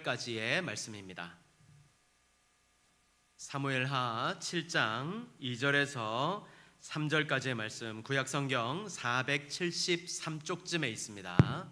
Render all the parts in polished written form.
3절까지의 말씀입니다. 사무엘하 7장 2절에서 3절까지의 말씀, 구약성경 473쪽쯤에 있습니다.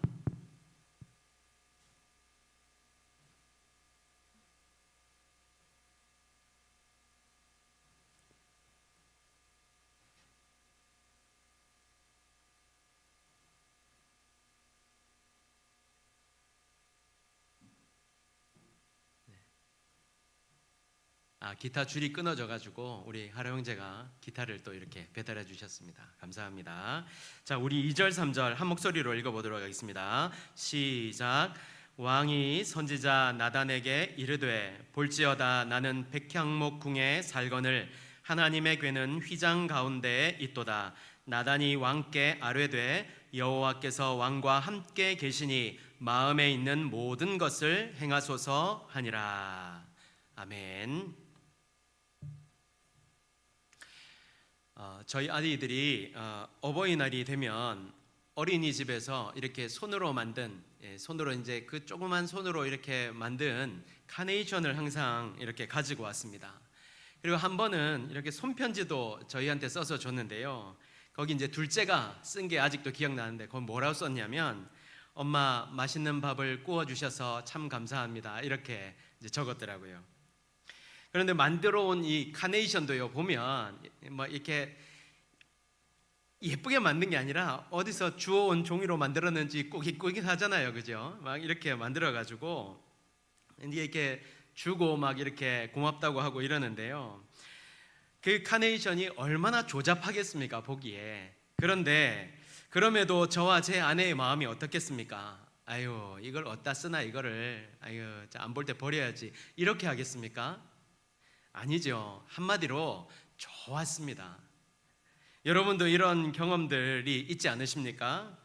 기타 줄이 끊어져가지고 우리 하라 형제가 기타를 또 이렇게 배달해 주셨습니다. 감사합니다. 자, 우리 2절 3절 한 목소리로 읽어보도록 하겠습니다. 시작. 왕이 선지자 나단에게 이르되 볼지어다 나는 백향목 궁에 살거늘 하나님의 궤는 휘장 가운데에 있도다. 나단이 왕께 아뢰되 여호와께서 왕과 함께 계시니 마음에 있는 모든 것을 행하소서 하니라. 아멘. 저희 아이들이 어버이날이 되면 어린이집에서 이렇게 손으로 만든, 손으로 이제 그 조그만 손으로 이렇게 만든 카네이션을 항상 이렇게 가지고 왔습니다. 그리고 한 번은 이렇게 손편지도 저희한테 써서 줬는데요. 거기 이제 둘째가 쓴 게 아직도 기억나는데 그건 뭐라고 썼냐면 엄마 맛있는 밥을 구워 주셔서 참 감사합니다 이렇게 이제 적었더라고요. 그런데 만들어 온 이 카네이션도요, 보면 뭐 이렇게 예쁘게 만든 게 아니라 어디서 주워온 종이로 만들었는지 꾸깃꾸깃 하잖아요, 그죠? 막 이렇게 만들어가지고 이렇게 주고 막 이렇게 고맙다고 하고 이러는데요. 그 카네이션이 얼마나 조잡하겠습니까, 보기에. 그런데 그럼에도 저와 제 아내의 마음이 어떻겠습니까? 아유, 이걸 어디다 쓰나 이거를, 아유, 안 볼 때 버려야지 이렇게 하겠습니까? 아니죠. 한마디로 좋았습니다. 여러분도 이런 경험들이 있지 않으십니까?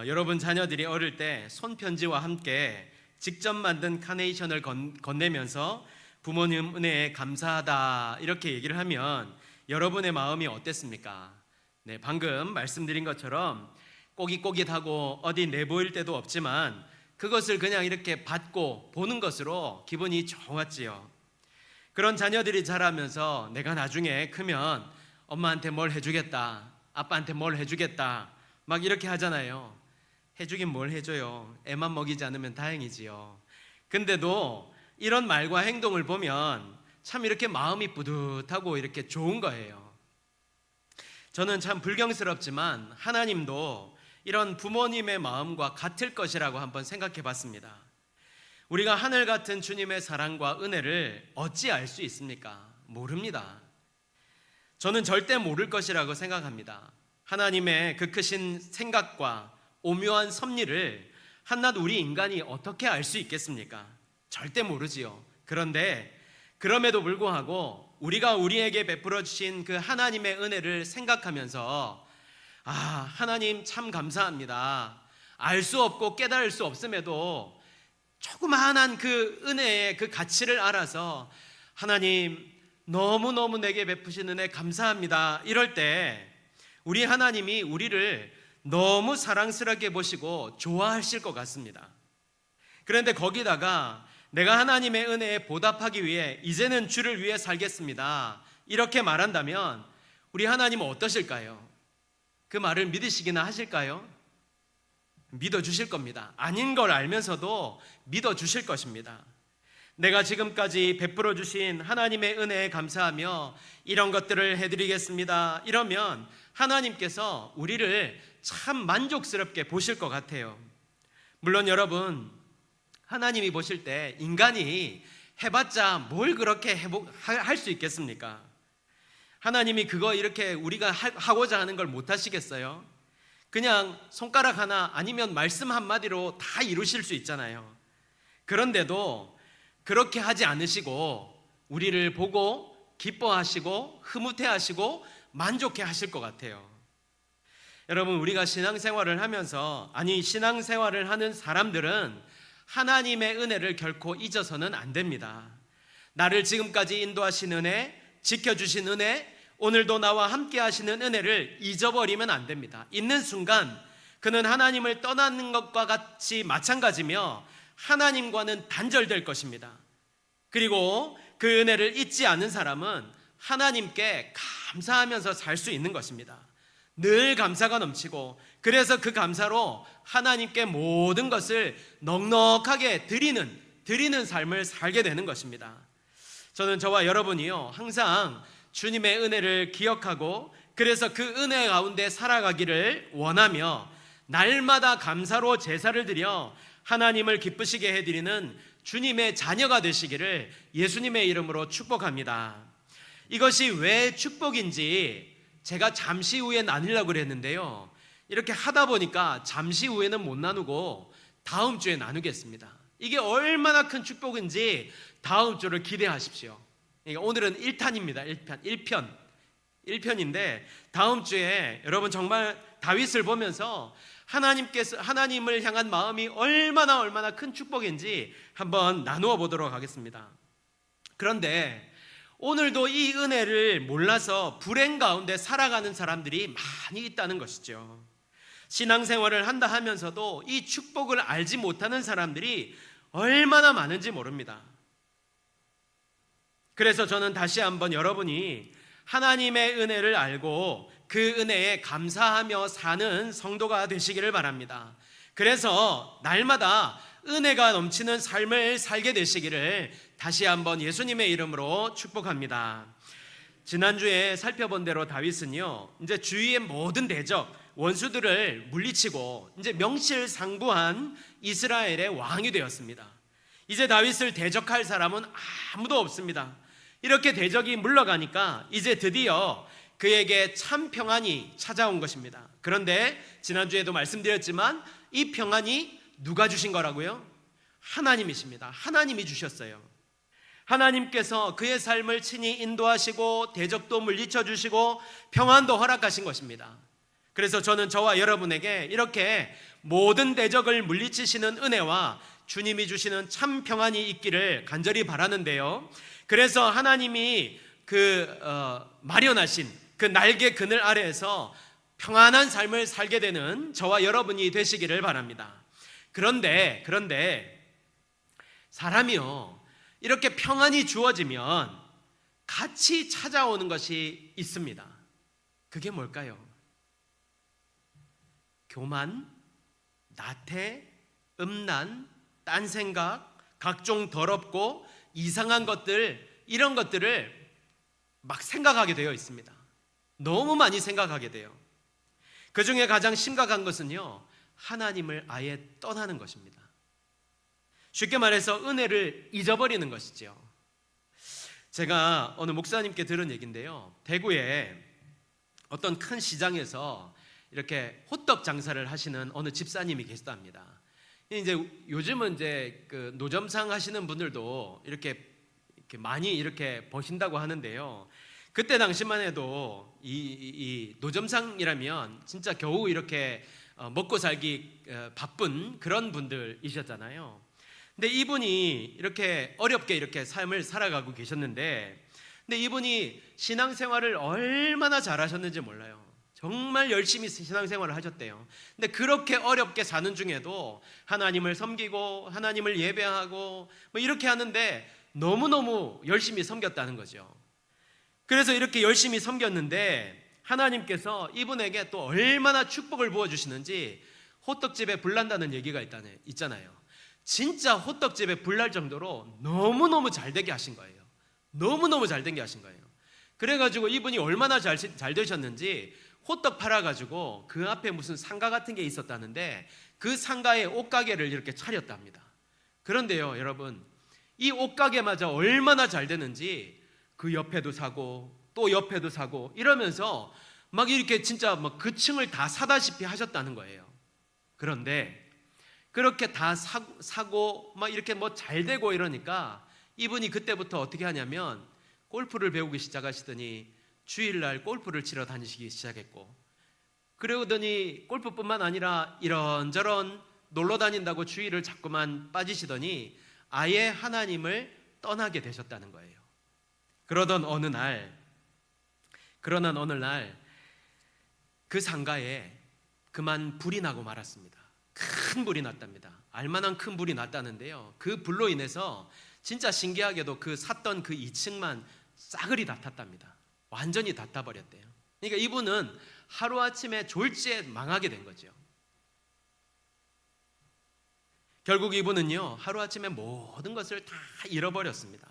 여러분 자녀들이 어릴 때 손편지와 함께 직접 만든 카네이션을 건네면서 부모님 은혜에 감사하다 이렇게 얘기를 하면 여러분의 마음이 어땠습니까? 네, 방금 말씀드린 것처럼 꼬깃꼬깃하고 어디 내보일 때도 없지만 그것을 그냥 이렇게 받고 보는 것으로 기분이 좋았지요. 그런 자녀들이 자라면서 내가 나중에 크면 엄마한테 뭘 해주겠다, 아빠한테 뭘 해주겠다 막 이렇게 하잖아요. 해주긴 뭘 해줘요. 애만 먹이지 않으면 다행이지요. 근데도 이런 말과 행동을 보면 참 이렇게 마음이 뿌듯하고 이렇게 좋은 거예요. 저는 참 불경스럽지만 하나님도 이런 부모님의 마음과 같을 것이라고 한번 생각해 봤습니다. 우리가 하늘 같은 주님의 사랑과 은혜를 어찌 알 수 있습니까? 모릅니다. 저는 절대 모를 것이라고 생각합니다. 하나님의 그 크신 생각과 오묘한 섭리를 한낱 우리 인간이 어떻게 알 수 있겠습니까? 절대 모르지요. 그런데 그럼에도 불구하고 우리가 우리에게 베풀어 주신 그 하나님의 은혜를 생각하면서 하나님 참 감사합니다. 알 수 없고 깨달을 수 없음에도 조그마한 그 은혜의 그 가치를 알아서 하나님 너무너무 내게 베푸신 은혜 감사합니다 이럴 때 우리 하나님이 우리를 너무 사랑스럽게 보시고 좋아하실 것 같습니다. 그런데 거기다가 내가 하나님의 은혜에 보답하기 위해 이제는 주를 위해 살겠습니다 이렇게 말한다면 우리 하나님은 어떠실까요? 그 말을 믿으시기나 하실까요? 믿어주실 겁니다. 아닌 걸 알면서도 믿어주실 것입니다. 내가 지금까지 베풀어 주신 하나님의 은혜에 감사하며 이런 것들을 해드리겠습니다 이러면 하나님께서 우리를 참 만족스럽게 보실 것 같아요. 물론 여러분, 하나님이 보실 때 인간이 해봤자 뭘 그렇게 할 수 있겠습니까? 하나님이 그거 이렇게 우리가 하고자 하는 걸 못 하시겠어요? 그냥 손가락 하나 아니면 말씀 한마디로 다 이루실 수 있잖아요. 그런데도 그렇게 하지 않으시고 우리를 보고 기뻐하시고 흐뭇해하시고 만족해 하실 것 같아요. 여러분, 우리가 신앙생활을 하면서, 신앙생활을 하는 사람들은 하나님의 은혜를 결코 잊어서는 안 됩니다. 나를 지금까지 인도하신 은혜, 지켜주신 은혜, 오늘도 나와 함께 하시는 은혜를 잊어버리면 안 됩니다. 있는 순간 그는 하나님을 떠나는 것과 같이 마찬가지며 하나님과는 단절될 것입니다. 그리고 그 은혜를 잊지 않은 사람은 하나님께 감사하면서 살 수 있는 것입니다. 늘 감사가 넘치고, 그래서 그 감사로 하나님께 모든 것을 넉넉하게 드리는 삶을 살게 되는 것입니다. 저는 저와 여러분이요, 항상 주님의 은혜를 기억하고, 그래서 그 은혜 가운데 살아가기를 원하며 날마다 감사로 제사를 드려 하나님을 기쁘시게 해드리는 주님의 자녀가 되시기를 예수님의 이름으로 축복합니다. 이것이 왜 축복인지 제가 잠시 후에 나누려고 그랬는데요, 이렇게 하다 보니까 잠시 후에는 못 나누고 다음 주에 나누겠습니다. 이게 얼마나 큰 축복인지 다음 주를 기대하십시오. 오늘은 1탄입니다. 1편인데 다음 주에 여러분 정말 다윗을 보면서 하나님을 향한 마음이 얼마나 큰 축복인지 한번 나누어 보도록 하겠습니다. 그런데 오늘도 이 은혜를 몰라서 불행 가운데 살아가는 사람들이 많이 있다는 것이죠. 신앙생활을 한다 하면서도 이 축복을 알지 못하는 사람들이 얼마나 많은지 모릅니다. 그래서 저는 다시 한번 여러분이 하나님의 은혜를 알고 그 은혜에 감사하며 사는 성도가 되시기를 바랍니다. 그래서 날마다 은혜가 넘치는 삶을 살게 되시기를 다시 한번 예수님의 이름으로 축복합니다. 지난주에 살펴본 대로 다윗은요, 이제 주위의 모든 대적, 원수들을 물리치고 이제 명실상부한 이스라엘의 왕이 되었습니다. 이제 다윗을 대적할 사람은 아무도 없습니다. 이렇게 대적이 물러가니까 이제 드디어 그에게 참 평안이 찾아온 것입니다. 그런데 지난주에도 말씀드렸지만 이 평안이 누가 주신 거라고요? 하나님이십니다. 하나님이 주셨어요. 하나님께서 그의 삶을 친히 인도하시고 대적도 물리쳐 주시고 평안도 허락하신 것입니다. 그래서 저는 저와 여러분에게 이렇게 모든 대적을 물리치시는 은혜와 주님이 주시는 참 평안이 있기를 간절히 바라는데요, 그래서 하나님이 마련하신 그 날개 그늘 아래에서 평안한 삶을 살게 되는 저와 여러분이 되시기를 바랍니다. 그런데 사람이요, 이렇게 평안이 주어지면 같이 찾아오는 것이 있습니다. 그게 뭘까요? 교만, 나태, 음란, 딴 생각, 각종 더럽고 이상한 것들, 이런 것들을 막 생각하게 되어 있습니다. 너무 많이 생각하게 돼요. 그 중에 가장 심각한 것은요, 하나님을 아예 떠나는 것입니다. 쉽게 말해서 은혜를 잊어버리는 것이죠. 제가 어느 목사님께 들은 얘기인데요, 대구에 어떤 큰 시장에서 이렇게 호떡 장사를 하시는 어느 집사님이 계시답니다. 이제 요즘은 이제 그 노점상 하시는 분들도 이렇게 많이 이렇게 버신다고 하는데요, 그때 당시만 해도 이 노점상이라면 진짜 겨우 이렇게 먹고 살기 바쁜 그런 분들이셨잖아요. 근데 이분이 이렇게 어렵게 이렇게 삶을 살아가고 계셨는데, 근데 이분이 신앙생활을 얼마나 잘하셨는지 몰라요. 정말 열심히 신앙생활을 하셨대요. 근데 그렇게 어렵게 사는 중에도 하나님을 섬기고 하나님을 예배하고 뭐 이렇게 하는데 너무너무 열심히 섬겼다는 거죠. 그래서 이렇게 열심히 섬겼는데 하나님께서 이분에게 또 얼마나 축복을 부어주시는지, 호떡집에 불난다는 얘기가 있잖아요. 진짜 호떡집에 불날 정도로 너무너무 잘되게 하신 거예요. 너무너무 잘되게 하신 거예요. 그래가지고 이분이 얼마나 잘 되셨는지 호떡 팔아가지고 그 앞에 무슨 상가 같은 게 있었다는데 그 상가에 옷가게를 이렇게 차렸답니다. 그런데요, 여러분, 이 옷가게마저 얼마나 잘 되는지 그 옆에도 사고 또 옆에도 사고 이러면서 막 이렇게 진짜 막 그 층을 다 사다시피 하셨다는 거예요. 그런데 그렇게 다 사고 막 이렇게 뭐 잘 되고 이러니까 이분이 그때부터 어떻게 하냐면 골프를 배우기 시작하시더니 주일날 골프를 치러 다니시기 시작했고, 그러더니 골프뿐만 아니라 이런저런 놀러 다닌다고 주일을 자꾸만 빠지시더니 아예 하나님을 떠나게 되셨다는 거예요. 그러던 어느 날 그 상가에 그만 불이 나고 말았습니다. 큰 불이 났답니다. 알만한 큰 불이 났다는데요. 그 불로 인해서 진짜 신기하게도 그 샀던 그 2층만 싸그리 다 탔답니다. 완전히 다 타버렸대요. 그러니까 이분은 하루아침에 졸지에 망하게 된 거죠. 결국 이분은요, 하루아침에 모든 것을 다 잃어버렸습니다.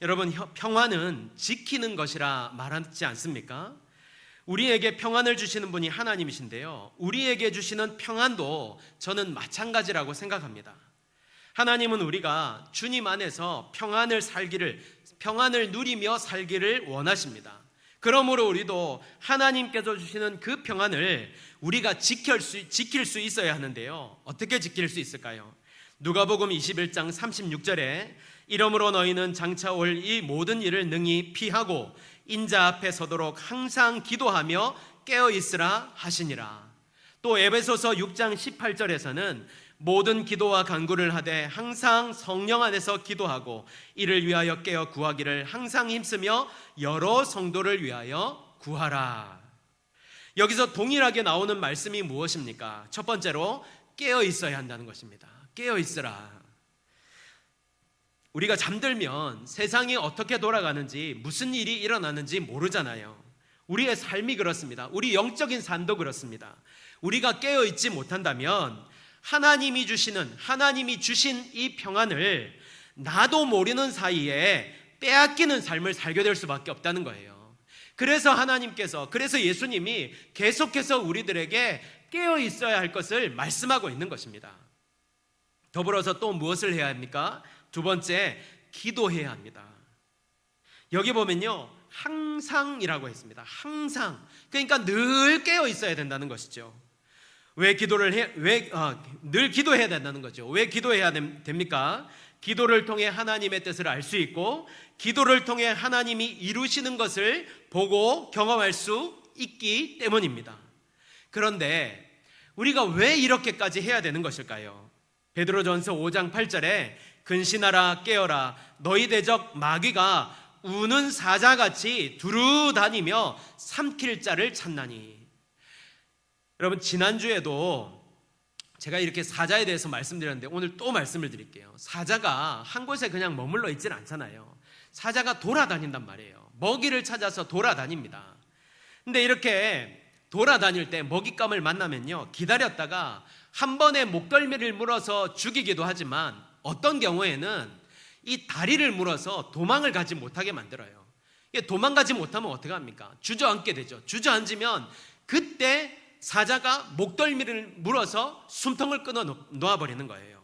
여러분, 평안은 지키는 것이라 말하지 않습니까? 우리에게 평안을 주시는 분이 하나님이신데요, 우리에게 주시는 평안도 저는 마찬가지라고 생각합니다. 하나님은 우리가 주님 안에서 평안을 누리며 살기를 원하십니다. 그러므로 우리도 하나님께서 주시는 그 평안을 우리가 지킬 수 있어야 하는데요, 어떻게 지킬 수 있을까요? 누가복음 21장 36절에 이러므로 너희는 장차 올 이 모든 일을 능히 피하고 인자 앞에 서도록 항상 기도하며 깨어있으라 하시니라. 또 에베소서 6장 18절에서는 모든 기도와 간구를 하되 항상 성령 안에서 기도하고 이를 위하여 깨어 구하기를 항상 힘쓰며 여러 성도를 위하여 구하라. 여기서 동일하게 나오는 말씀이 무엇입니까? 첫 번째로 깨어 있어야 한다는 것입니다. 깨어 있으라. 우리가 잠들면 세상이 어떻게 돌아가는지, 무슨 일이 일어나는지 모르잖아요. 우리의 삶이 그렇습니다. 우리 영적인 삶도 그렇습니다. 우리가 깨어 있지 못한다면 하나님이 주신 이 평안을 나도 모르는 사이에 빼앗기는 삶을 살게 될 수밖에 없다는 거예요. 그래서 예수님이 계속해서 우리들에게 깨어 있어야 할 것을 말씀하고 있는 것입니다. 더불어서 또 무엇을 해야 합니까? 두 번째, 기도해야 합니다. 여기 보면요, 항상이라고 했습니다. 항상. 그러니까 늘 깨어 있어야 된다는 것이죠. 늘 기도해야 된다는 거죠. 왜 기도해야 됩니까? 기도를 통해 하나님의 뜻을 알 수 있고, 기도를 통해 하나님이 이루시는 것을 보고 경험할 수 있기 때문입니다. 그런데 우리가 왜 이렇게까지 해야 되는 것일까요? 베드로전서 5장 8절에 근신하라 깨어라 너희 대적 마귀가 우는 사자같이 두루 다니며 삼킬 자를 찾나니. 여러분, 지난주에도 제가 이렇게 사자에 대해서 말씀드렸는데 오늘 또 말씀을 드릴게요. 사자가 한 곳에 그냥 머물러 있질 않잖아요. 사자가 돌아다닌단 말이에요. 먹이를 찾아서 돌아다닙니다. 근데 이렇게 돌아다닐 때 먹잇감을 만나면요, 기다렸다가 한 번에 목덜미를 물어서 죽이기도 하지만 어떤 경우에는 이 다리를 물어서 도망을 가지 못하게 만들어요. 도망가지 못하면 어떻게 합니까? 주저앉게 되죠. 주저앉으면 그때 사자가 목덜미를 물어서 숨통을 끊어 놓아버리는 거예요.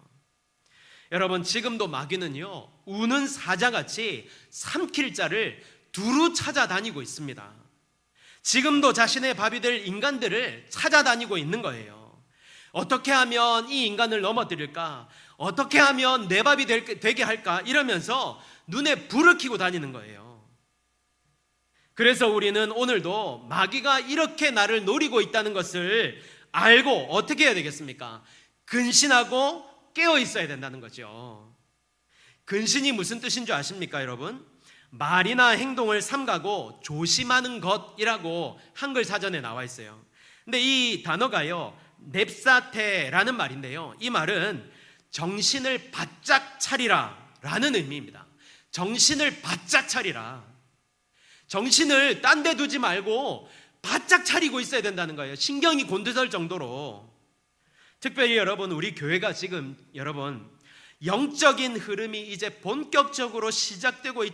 여러분, 지금도 마귀는요, 우는 사자같이 삼킬 자를 두루 찾아다니고 있습니다. 지금도 자신의 밥이 될 인간들을 찾아다니고 있는 거예요. 어떻게 하면 이 인간을 넘어뜨릴까? 어떻게 하면 내 밥이 되게 할까? 이러면서 눈에 불을 켜고 다니는 거예요. 그래서 우리는 오늘도 마귀가 이렇게 나를 노리고 있다는 것을 알고 어떻게 해야 되겠습니까? 근신하고 깨어 있어야 된다는 거죠. 근신이 무슨 뜻인 줄 아십니까, 여러분? 말이나 행동을 삼가고 조심하는 것이라고 한글 사전에 나와 있어요. 근데 이 단어가요, 넵사테라는 말인데요, 이 말은 정신을 바짝 차리라 라는 의미입니다. 정신을 바짝 차리라. 정신을 딴 데 두지 말고 바짝 차리고 있어야 된다는 거예요. 신경이 곤두설 정도로. 특별히 여러분, 우리 교회가 지금 영적인 흐름이 이제 본격적으로 시작되고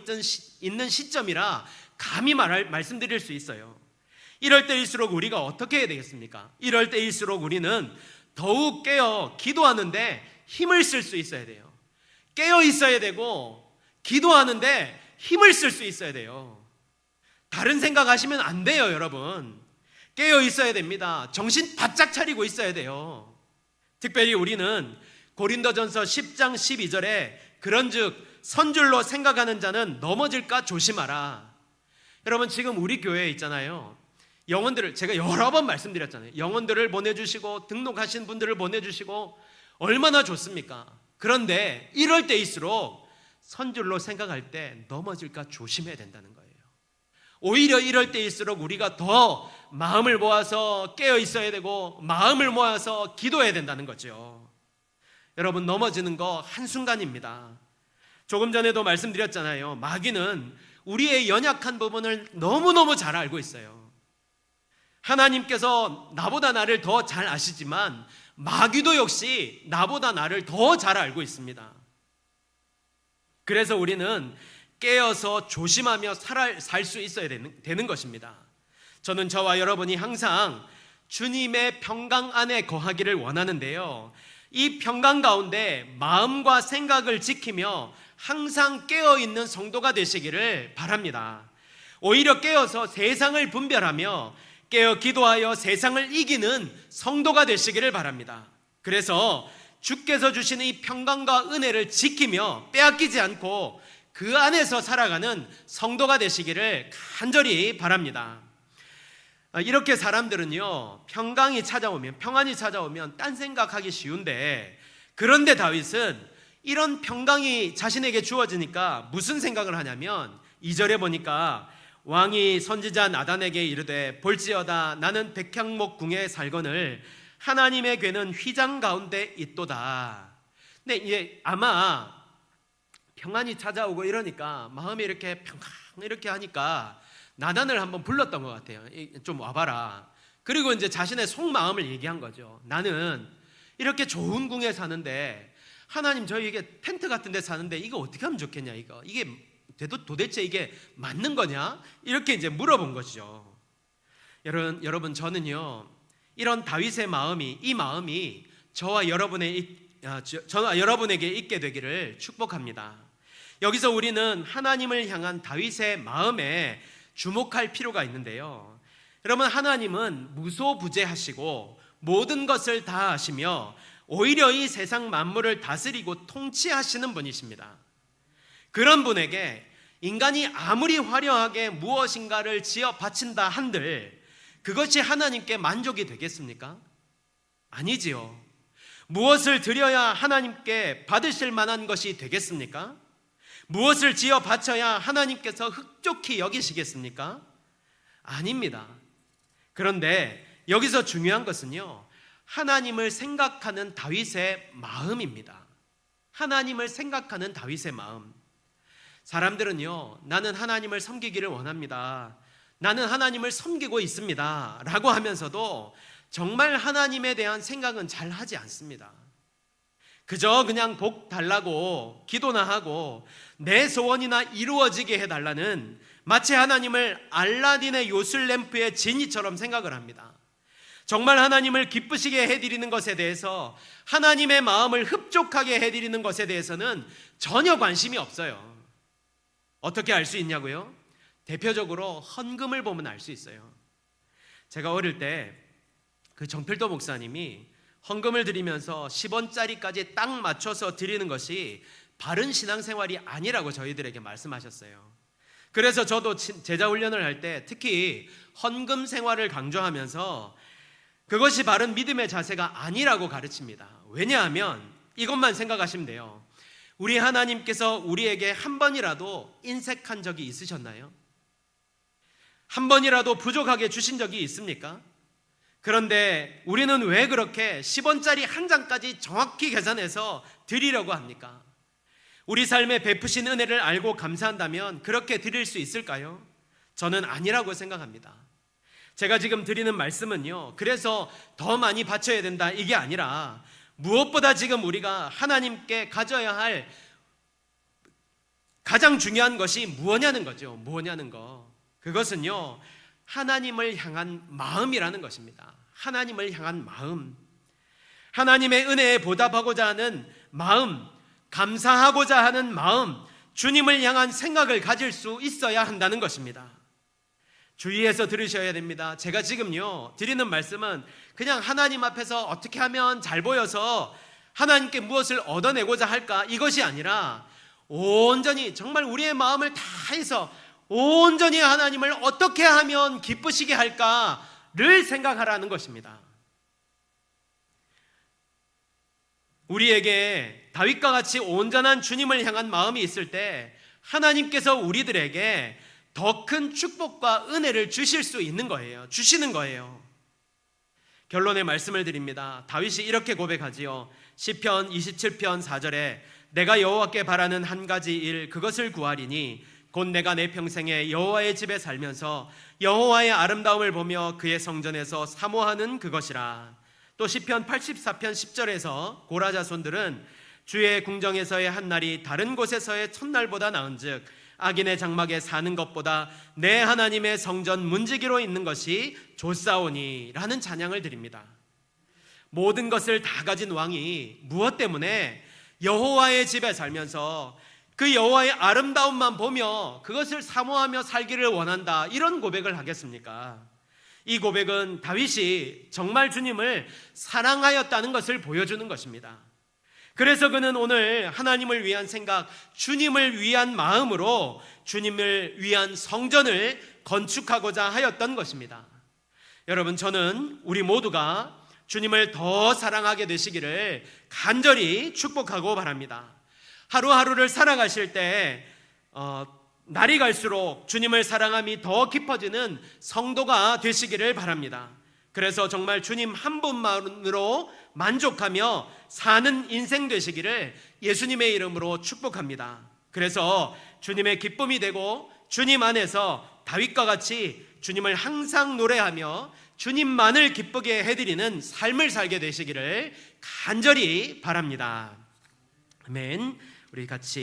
있는 시점이라 감히 말씀드릴 수 있어요. 이럴 때일수록 우리가 어떻게 해야 되겠습니까? 이럴 때일수록 우리는 더욱 깨어 기도하는데 힘을 쓸 수 있어야 돼요. 깨어 있어야 되고 기도하는데 힘을 쓸 수 있어야 돼요. 다른 생각하시면 안 돼요, 여러분. 깨어 있어야 됩니다. 정신 바짝 차리고 있어야 돼요. 특별히 우리는 고린도전서 10장 12절에 그런즉 선줄로 생각하는 자는 넘어질까 조심하라. 여러분, 지금 우리 교회에 있잖아요, 영혼들을 제가 여러 번 말씀드렸잖아요. 영혼들을 보내주시고 등록하신 분들을 보내주시고 얼마나 좋습니까? 그런데 이럴 때일수록 선줄로 생각할 때 넘어질까 조심해야 된다는 거예요. 오히려 이럴 때일수록 우리가 더 마음을 모아서 깨어 있어야 되고 마음을 모아서 기도해야 된다는 거죠. 여러분, 넘어지는 거 한순간입니다. 조금 전에도 말씀드렸잖아요. 마귀는 우리의 연약한 부분을 너무너무 잘 알고 있어요. 하나님께서 나보다 나를 더 잘 아시지만 마귀도 역시 나보다 나를 더 잘 알고 있습니다. 그래서 우리는 깨어서 조심하며 살 수 있어야 되는 것입니다. 저는 저와 여러분이 항상 주님의 평강 안에 거하기를 원하는데요, 이 평강 가운데 마음과 생각을 지키며 항상 깨어있는 성도가 되시기를 바랍니다. 오히려 깨어서 세상을 분별하며 깨어 기도하여 세상을 이기는 성도가 되시기를 바랍니다. 그래서 주께서 주시는 이 평강과 은혜를 지키며 빼앗기지 않고 그 안에서 살아가는 성도가 되시기를 간절히 바랍니다. 이렇게 사람들은요, 평안이 찾아오면 딴 생각하기 쉬운데, 그런데 다윗은 이런 평강이 자신에게 주어지니까 무슨 생각을 하냐면 2절에 보니까 왕이 선지자 나단에게 이르되 볼지어다 나는 백향목 궁에 살거늘 하나님의 궤는 휘장 가운데 있도다. 근데 이제 아마 평안이 찾아오고 이러니까 마음이 이렇게 평강 이렇게 하니까 나단을 한번 불렀던 것 같아요. 좀 와봐라. 그리고 이제 자신의 속마음을 얘기한 거죠. 나는 이렇게 좋은 궁에 사는데 하나님, 저희에게 텐트 같은 데 사는데 이거 어떻게 하면 좋겠냐, 이게 도대체 이게 맞는 거냐? 이렇게 이제 물어본 것이죠. 여러분, 저는요, 이런 다윗의 이 마음이 저와 여러분에게 있게 되기를 축복합니다. 여기서 우리는 하나님을 향한 다윗의 마음에 주목할 필요가 있는데요, 여러분, 하나님은 무소부재하시고 모든 것을 다 아시며 오히려 이 세상 만물을 다스리고 통치하시는 분이십니다. 그런 분에게 인간이 아무리 화려하게 무엇인가를 지어 바친다 한들 그것이 하나님께 만족이 되겠습니까? 아니지요. 무엇을 드려야 하나님께 받으실 만한 것이 되겠습니까? 무엇을 지어 바쳐야 하나님께서 흡족히 여기시겠습니까? 아닙니다. 그런데 여기서 중요한 것은요, 하나님을 생각하는 다윗의 마음입니다. 하나님을 생각하는 다윗의 마음. 사람들은요, 나는 하나님을 섬기기를 원합니다, 나는 하나님을 섬기고 있습니다 라고 하면서도 정말 하나님에 대한 생각은 잘 하지 않습니다. 그저 그냥 복 달라고 기도나 하고 내 소원이나 이루어지게 해달라는, 마치 하나님을 알라딘의 요술램프의 지니처럼 생각을 합니다. 정말 하나님을 기쁘시게 해드리는 것에 대해서, 하나님의 마음을 흡족하게 해드리는 것에 대해서는 전혀 관심이 없어요. 어떻게 알 수 있냐고요? 대표적으로 헌금을 보면 알 수 있어요. 제가 어릴 때 그 정필도 목사님이 헌금을 드리면서 10원짜리까지 딱 맞춰서 드리는 것이 바른 신앙생활이 아니라고 저희들에게 말씀하셨어요. 그래서 저도 제자 훈련을 할 때 특히 헌금 생활을 강조하면서 그것이 바른 믿음의 자세가 아니라고 가르칩니다. 왜냐하면 이것만 생각하시면 돼요. 우리 하나님께서 우리에게 한 번이라도 인색한 적이 있으셨나요? 한 번이라도 부족하게 주신 적이 있습니까? 그런데 우리는 왜 그렇게 10원짜리 한 장까지 정확히 계산해서 드리려고 합니까? 우리 삶에 베푸신 은혜를 알고 감사한다면 그렇게 드릴 수 있을까요? 저는 아니라고 생각합니다. 제가 지금 드리는 말씀은요, 그래서 더 많이 바쳐야 된다 이게 아니라, 무엇보다 지금 우리가 하나님께 가져야 할 가장 중요한 것이 무엇냐는 거죠. 무엇냐는 거. 그것은요, 하나님을 향한 마음이라는 것입니다. 하나님을 향한 마음, 하나님의 은혜에 보답하고자 하는 마음, 감사하고자 하는 마음, 주님을 향한 생각을 가질 수 있어야 한다는 것입니다. 주의해서 들으셔야 됩니다. 제가 지금요 드리는 말씀은 그냥 하나님 앞에서 어떻게 하면 잘 보여서 하나님께 무엇을 얻어내고자 할까, 이것이 아니라 온전히 정말 우리의 마음을 다해서 온전히 하나님을 어떻게 하면 기쁘시게 할까를 생각하라는 것입니다. 우리에게 다윗과 같이 온전한 주님을 향한 마음이 있을 때 하나님께서 우리들에게 더 큰 축복과 은혜를 주시는 거예요. 결론의 말씀을 드립니다. 다윗이 이렇게 고백하지요. 시편 27편 4절에 내가 여호와께 바라는 한 가지 일 그것을 구하리니 곧 내가 내 평생에 여호와의 집에 살면서 여호와의 아름다움을 보며 그의 성전에서 사모하는 그것이라. 또 시편 84편 10절에서 고라 자손들은 주의 궁정에서의 한 날이 다른 곳에서의 첫날보다 나은즉 악인의 장막에 사는 것보다 내 하나님의 성전 문지기로 있는 것이 좋사오니 라는 찬양을 드립니다. 모든 것을 다 가진 왕이 무엇 때문에 여호와의 집에 살면서 그 여호와의 아름다움만 보며 그것을 사모하며 살기를 원한다, 이런 고백을 하겠습니까? 이 고백은 다윗이 정말 주님을 사랑하였다는 것을 보여주는 것입니다. 그래서 그는 오늘 하나님을 위한 생각, 주님을 위한 마음으로 주님을 위한 성전을 건축하고자 하였던 것입니다. 여러분, 저는 우리 모두가 주님을 더 사랑하게 되시기를 간절히 축복하고 바랍니다. 하루하루를 살아가실 때 날이 갈수록 주님을 사랑함이 더 깊어지는 성도가 되시기를 바랍니다. 그래서 정말 주님 한 분만으로 만족하며 사는 인생 되시기를 예수님의 이름으로 축복합니다. 그래서 주님의 기쁨이 되고 주님 안에서 다윗과 같이 주님을 항상 노래하며 주님만을 기쁘게 해드리는 삶을 살게 되시기를 간절히 바랍니다. 아멘. 우리 같이